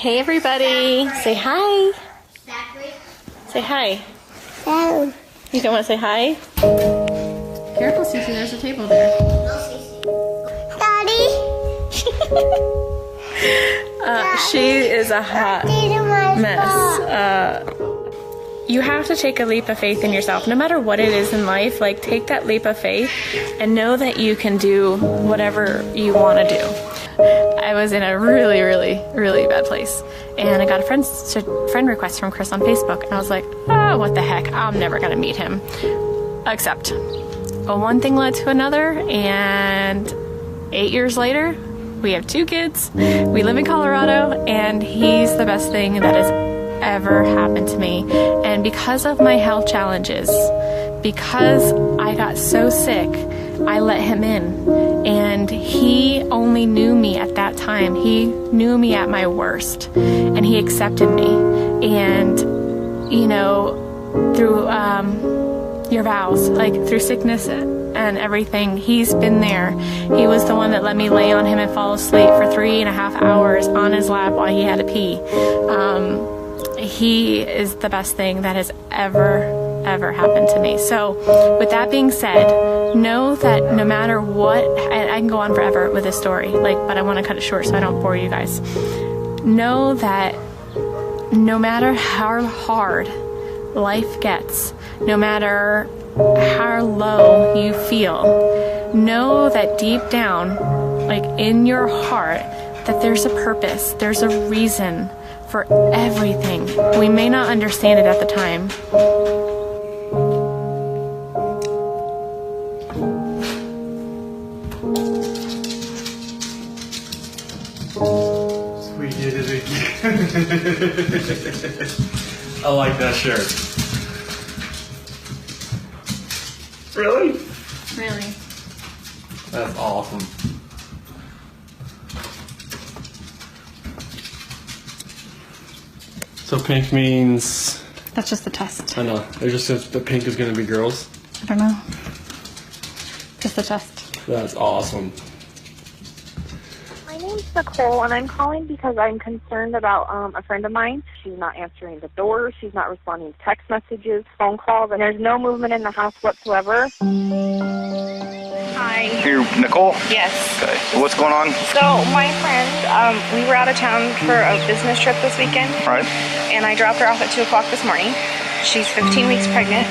Hey everybody, say hi. Say hi. No. You don't want to say hi? Careful, Cece, there's a table there. Daddy. She is a hot mess. You have to take a leap of faith in yourself, no matter what it is in life. Like, take that leap of faith and know that you can do whatever you want to do. I was in a really, really, really bad place, and I got a friend request from Chris on Facebook, and I was like, oh, what the heck, I'm never gonna meet him. Except, one thing led to another, and 8 years later, we have 2 kids, we live in Colorado, and he's the best thing that has ever happened to me. And because of my health challenges, because I got so sick, I let him in. And he only knew me at that time. He knew me at my worst, and he accepted me. And, you know, through your vows, like through sickness and everything, he's been there. He was the one that let me lay on him and fall asleep for 3.5 hours on his lap while he had to pee. He is the best thing that has ever happened to me. So with that being said, know that no matter what, I can go on forever with this story, but I want to cut it short so I don't bore you guys. Know that no matter how hard life gets, no matter how low you feel, know that deep down, in your heart, that there's a purpose, there's a reason for everything. We may not understand it at the time. We did it again. I like that shirt. Really? Really? That's awesome. So pink means... That's just the test. I know. It just says the pink is going to be girls. I don't know. Just the test. That's awesome. My name's Nicole, and I'm calling because I'm concerned about a friend of mine. She's not answering the door. She's not responding to text messages, phone calls, and there's no movement in the house whatsoever. Hi. You're Nicole? Yes. Okay. So what's going on? So my friend, we were out of town for a business trip this weekend. Right. And I dropped her off at 2 o'clock this morning. She's 15 weeks pregnant.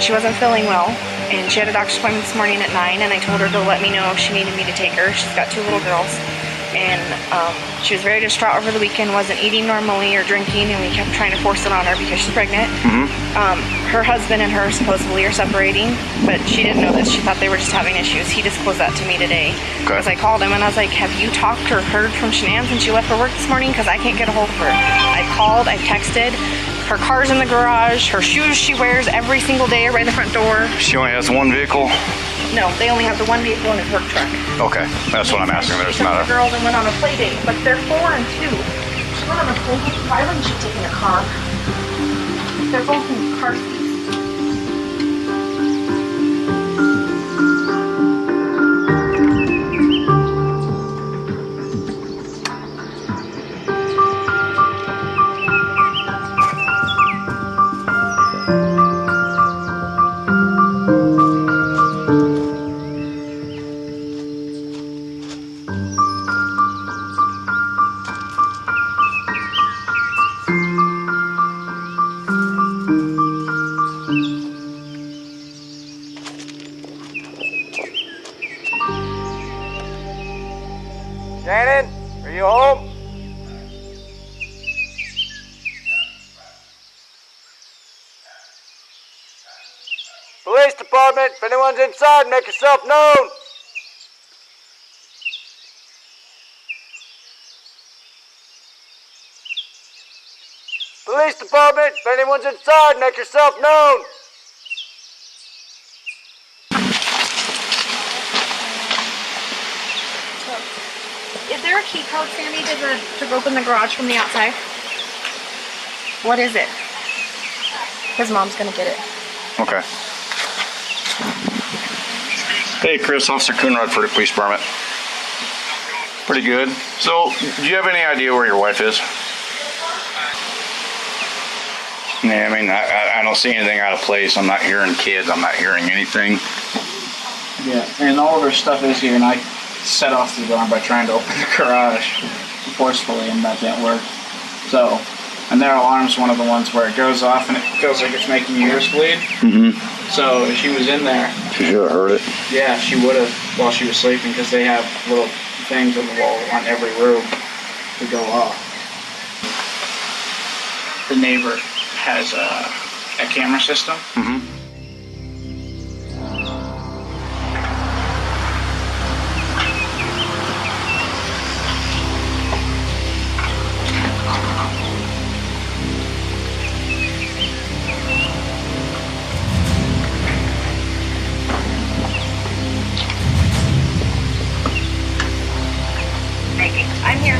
She wasn't feeling well, and she had a doctor's appointment this morning at 9, and I told her to let me know if she needed me to take her. She's got 2 little girls. And she was very distraught over the weekend, wasn't eating normally or drinking, and we kept trying to force it on her because she's pregnant. Mm-hmm. Her husband and her supposedly are separating, but she didn't know this. She thought they were just having issues. He disclosed that to me today. Okay. Because I called him and I was like, have you talked or heard from Shannon since she left for work this morning? Because I can't get a hold of her. I've called, I've texted. Her car's in the garage. Her shoes she wears every single day are by the front door. She only has one vehicle? No, they only have the one vehicle in his work truck. Okay, that's what I'm asking. There's She took not the girls and went on a play date, but they're 4 and 2. She went on a play date. Why wouldn't she take in a car? They're both in car seats. Shannon, are you home? Police department, if anyone's inside, make yourself known. Police department, if anyone's inside, make yourself known. Is there a key code, Sandy, to open the garage from the outside? What is it? His mom's gonna get it. Okay. Hey, Chris, Officer Coonrod for the police department. Pretty good. So, do you have any idea where your wife is? Yeah, I mean, I don't see anything out of place. I'm not hearing kids. I'm not hearing anything. Yeah, and all of her stuff is here, and I set off the alarm by trying to open the garage forcefully, and that didn't work. So, and their alarm's one of the ones where it goes off and it feels like it's making your ears bleed. Mm-hmm. So if she was in there, She should have heard it. yeah, she would have while she was sleeping, because they have little things on the wall on every room to go off. The neighbor has a camera system. Mm-hmm. I'm here.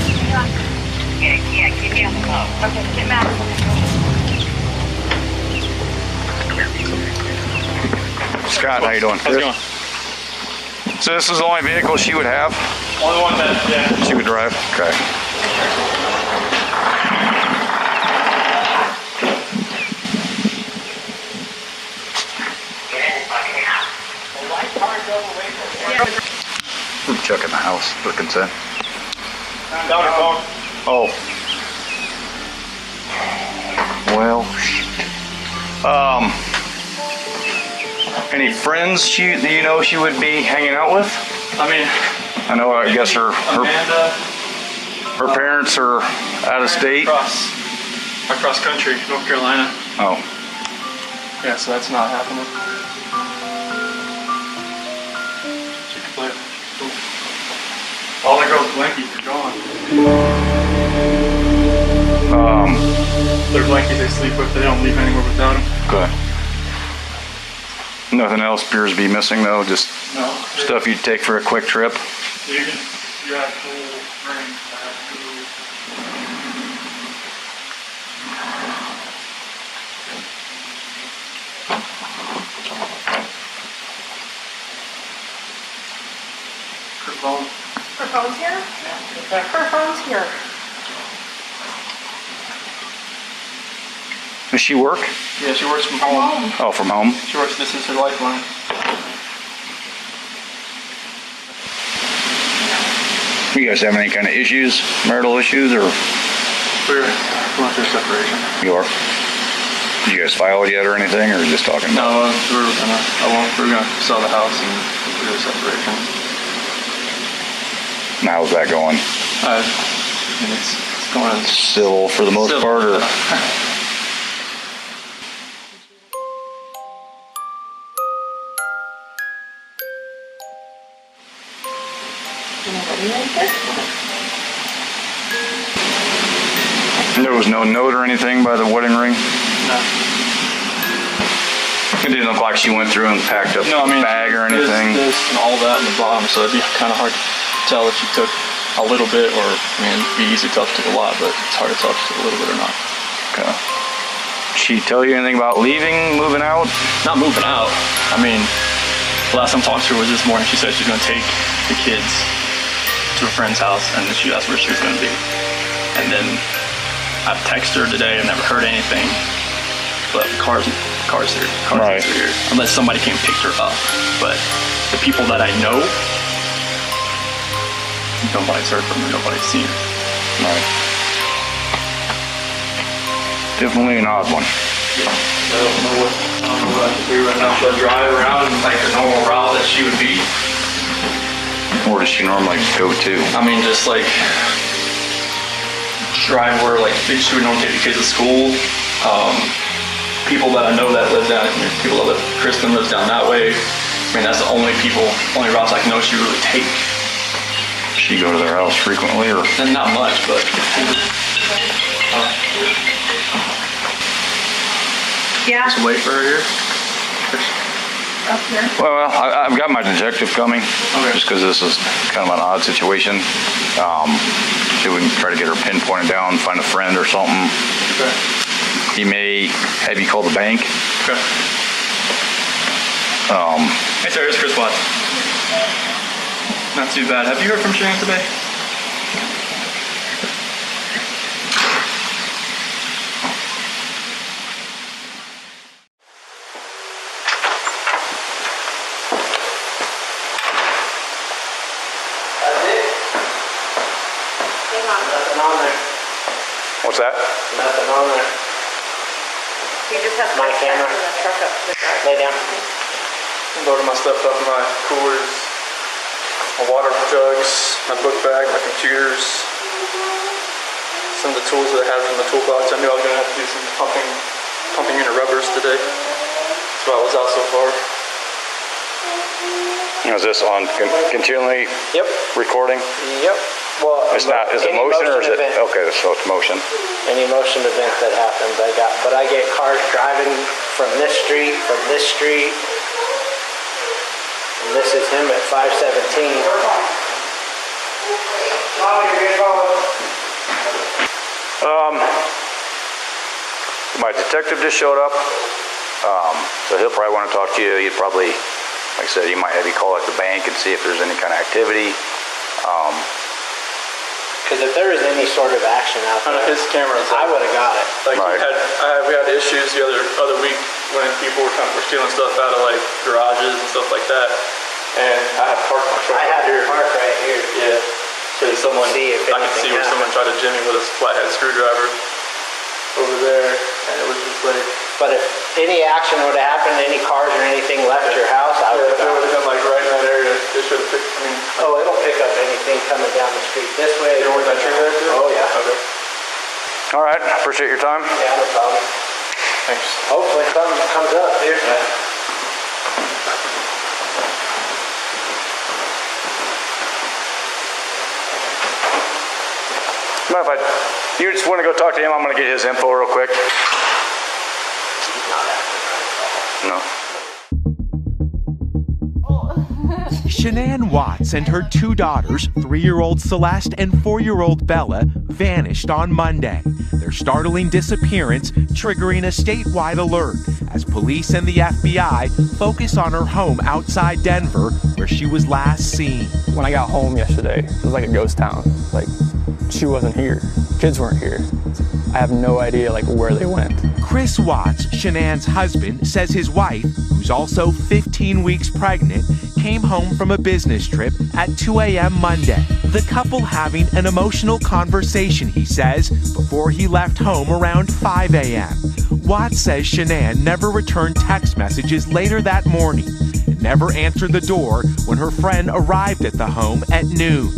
Yeah, keep me on the phone. Okay, get mad. Scott, how you doing? How's it going? So this is the only vehicle she would have? Only one that, yeah. She would drive? Okay. We're checking the house for consent. Down her phone. Oh. Well, shit. Any friends you know she would be hanging out with? I mean, I know, I guess her Amanda. her parents are out of state. Across country, North Carolina. Oh. Yeah, so that's not happening. She can play. All the girls' blankies are gone. Their blankies they sleep with, they don't leave anywhere without them. Okay. Nothing else appears to be missing though, just No. stuff you'd take for a quick trip. You have cool rings. Her phone. Her phone's here? Yeah. Her phone's here. Does she work? Yeah, she works from home. Oh, from home? She works, this is her lifeline. You guys have any kind of issues, marital issues, or We're going through separation. you are? Did you guys file it yet or anything, or just talking about No, we're gonna sell the house and do a separation. it? How's that going? I mean, it's going Civil for the most civil. part, or? There was no note or anything by the wedding ring? No. It didn't look like she went through and packed up No, I mean, a bag or anything. This and all that in the bottom, so it'd be kind of hard to tell if she took a little bit, or I mean, it'd be easy to tell if she took a lot, but it's hard to tell if she took a little bit or not. Okay. She tell you anything about leaving, moving out? Not moving out. I mean, the last time I talked to her was this morning. She said she's gonna take the kids to a friend's house, and then she asked where she was gonna be. And then I've texted her today and never heard anything. But cars here. Right. Are here. Unless somebody came and picked her up. But the people that I know, nobody's heard from her, nobody's seen her. Right. Definitely an odd one. I don't know what I can do right now. Should I drive around like the normal route that she would be? Where does she normally go to? I mean, just like drive where like she would normally take the kids to school. People that I know that live down, people that live, Kristen lives down that way. I mean, that's the only routes I know she really take. She go to their house frequently, or? And not much, but. Yeah. Just wait for her here. Up here. Well, I've got my detective coming, Okay. just because this is kind of an odd situation. See if we can try to get her pinpointed down, find a friend or something. Okay. He may have you call the bank. Okay. Hey, sir, it's Chris Watts. Not too bad. Have you heard from Shannon today? Nothing on there. What's that? Nothing on there. You just have to My camera. in the truck up to the drive. Lay down. Loaded my stuff up in my coolers, my water jugs, my book bag, my computers, some of the tools that I had from the toolbox. I knew I was going to have to do some pumping unit rubbers today. That's why I was out so far. Is this on continually Yep. recording? Yep. Well, It's not, is it any motion or is it? event. Okay, so it's motion. Any motion event that happens, I get cars driving from this street, and this is him at 517. My detective just showed up, so he'll probably want to talk to you. He'd probably, like I said, he might have you call at the bank and see if there's any kind of activity. Because if there was any sort of action out there, His camera's I would have got it. like Right. we had issues the other week when people were stealing stuff out of like garages and stuff like that, and I had parked my truck I had here. to park right here. Yeah. So someone, See if I could anything see where someone tried to jimmy with a flathead screwdriver over there, and it was just like. But if any action would have happened, any cars or anything left your house, I would Yeah, if it have would have been like right in that area, it should have picked. I mean, Oh, it'll pick up anything coming down the street this way. you know where that tree there too? Oh, yeah. Okay. All right, appreciate your time. Yeah, no problem. Thanks. Hopefully something comes up here. Mind if you just want to go talk to him? I'm going to get his info real quick. No. Shannon Watts and her two daughters, 3-year-old Celeste and 4-year-old Bella, vanished on Monday. Their startling disappearance triggering a statewide alert as police and the FBI focus on her home outside Denver, where she was last seen. When I got home yesterday, it was like a ghost town. Like, she wasn't here. Kids weren't here. I have no idea where they went. Chris Watts, Shannon's husband, says his wife, who's also 15 weeks pregnant, came home from a business trip at 2 a.m. Monday. The couple having an emotional conversation, he says, before he left home around 5 a.m. Watts says Shannon never returned text messages later that morning and never answered the door when her friend arrived at the home at noon.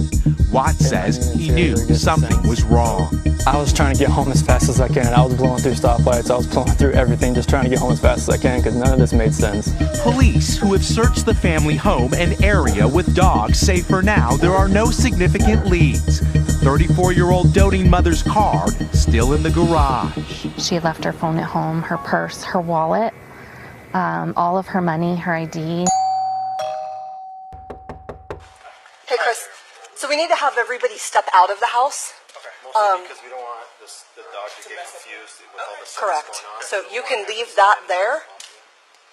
Watts says he knew something was wrong. I was trying to get home as fast as I can. I was blowing through stoplights. I was blowing through everything, just trying to get home as fast as I can because none of this made sense. Police who have searched the family home and area with dogs say for now there are no significant leads. The 34-year-old doting mother's car still in the garage. She left her phone at home, her purse, her wallet, all of her money, her ID. Hey, Chris. So we need to have everybody step out of the house. Okay. Mostly because we don't want the dog to get confused with all the stuff Correct. that's going on. So you can leave that there.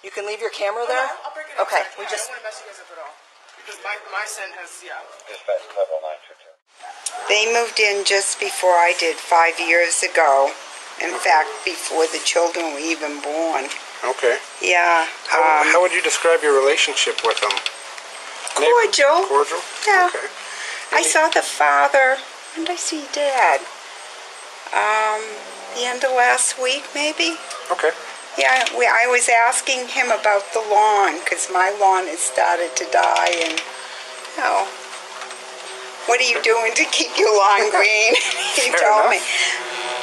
You can leave your camera there. I'll bring it up. Okay. We just don't want to mess you guys up at all. Because my son has, They moved in just before I did 5 years ago. In fact, before the children were even born. Okay. Yeah. How would you describe your relationship with them? Cordial. Cordial? Yeah. Okay. I saw the father. When did I see Dad? The end of last week, maybe? Okay. Yeah, I was asking him about the lawn, because my lawn has started to die, and, what are you doing to keep your lawn green? He told me.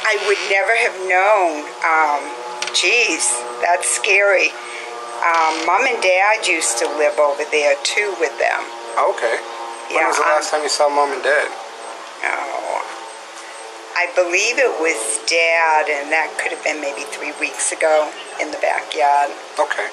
I would never have known. Geez, that's scary. Mom and Dad used to live over there, too, with them. Okay. When was the last time you saw Mom and Dad? Oh, I believe it was Dad, and that could have been maybe 3 weeks ago in the backyard. Okay.